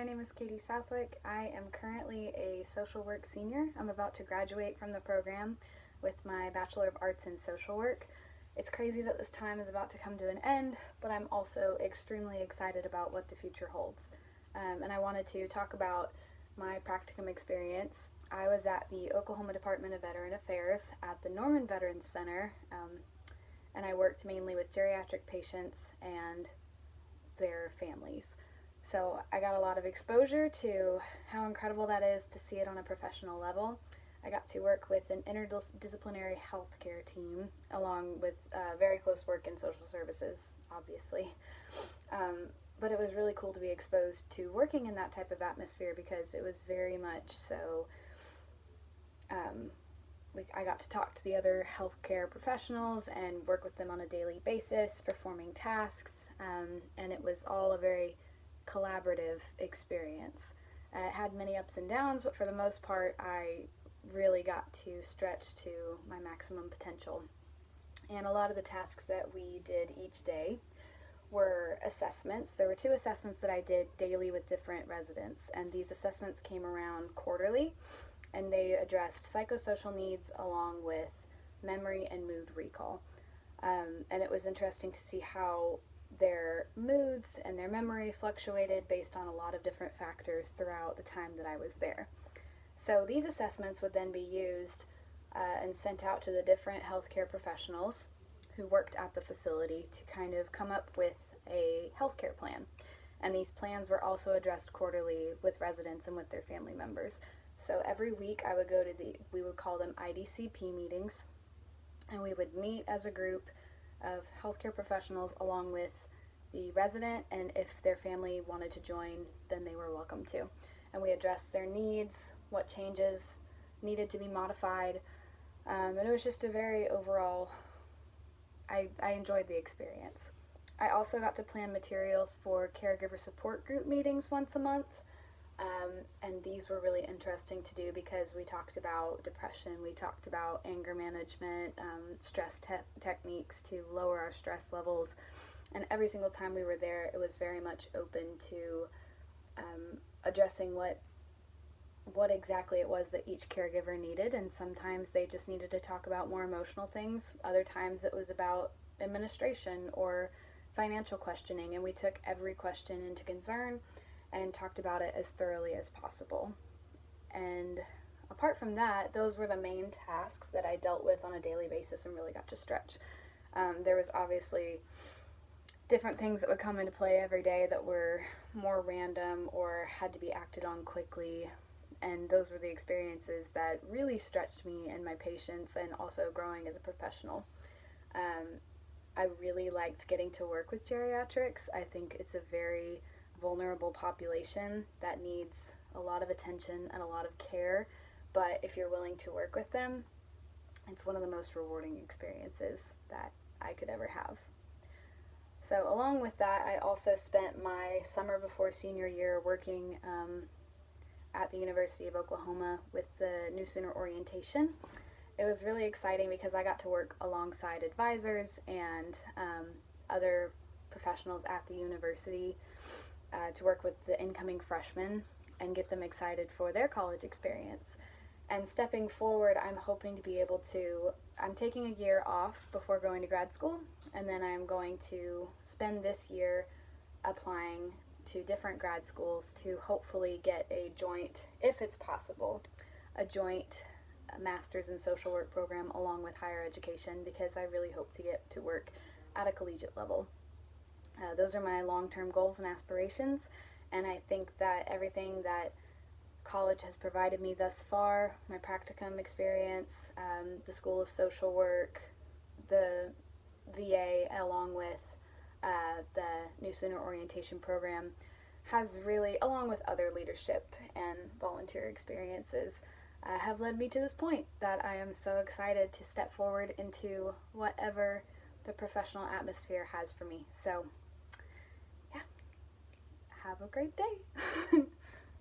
my name is Katie Southwick. I am currently a social work senior. I'm about to graduate from the program with my Bachelor of Arts in Social Work. It's crazy that this time is about to come to an end, but I'm also extremely excited about what the future holds. And I wanted to talk about my practicum experience. I was at the Oklahoma Department of Veteran Affairs at the Norman Veterans Center, and I worked mainly with geriatric patients and their families. So I got a lot of exposure to how incredible that is to see it on a professional level. I got to work with an interdisciplinary healthcare team along with very close work in social services, obviously. But it was really cool to be exposed to working in that type of atmosphere because it was very much so, I got to talk to the other healthcare professionals and work with them on a daily basis, performing tasks, and it was all a very collaborative experience. It had many ups and downs, but for the most part, I really got to stretch to my maximum potential. And a lot of the tasks that we did each day were assessments. There were 2 assessments that I did daily with different residents, and these assessments came around quarterly, and they addressed psychosocial needs along with memory and mood recall. And it was interesting to see how their moods and their memory fluctuated based on a lot of different factors throughout the time that I was there. So these assessments would then be used and sent out to the different healthcare professionals who worked at the facility to kind of come up with a healthcare plan. And these plans were also addressed quarterly with residents and with their family members. So every week I would go to we would call them IDCP meetings, and we would meet as a group of healthcare professionals along with the resident, and if their family wanted to join, then they were welcome to. And we addressed their needs, what changes needed to be modified, and it was just a very overall, I enjoyed the experience. I also got to plan materials for caregiver support group meetings once a month, and these were really interesting to do because we talked about depression, we talked about anger management, stress techniques to lower our stress levels, and every single time we were there, it was very much open to addressing what exactly it was that each caregiver needed, and sometimes they just needed to talk about more emotional things. Other times it was about administration or financial questioning, and we took every question into concern and talked about it as thoroughly as possible. And apart from that, those were the main tasks that I dealt with on a daily basis and really got to stretch. There was obviously different things that would come into play every day that were more random or had to be acted on quickly, and those were the experiences that really stretched me and my patience and also growing as a professional. I really liked getting to work with geriatrics. I think it's a very vulnerable population that needs a lot of attention and a lot of care, but if you're willing to work with them, it's one of the most rewarding experiences that I could ever have. So along with that, I also spent my summer before senior year working at the University of Oklahoma with the New Sooner orientation. It was really exciting because I got to work alongside advisors and other professionals at the university to work with the incoming freshmen and get them excited for their college experience. And stepping forward, I'm hoping to be able to, I'm taking a year off before going to grad school, and then I'm going to spend this year applying to different grad schools to hopefully get a joint, if it's possible, a joint master's in social work program along with higher education, because I really hope to get to work at a collegiate level. Those are my long-term goals and aspirations, and I think that everything that college has provided me thus far, my practicum experience, the School of Social Work, the VA, along with the New Sooner orientation program, has really, along with other leadership and volunteer experiences, have led me to this point that I am so excited to step forward into whatever the professional atmosphere has for me. So, yeah, have a great day.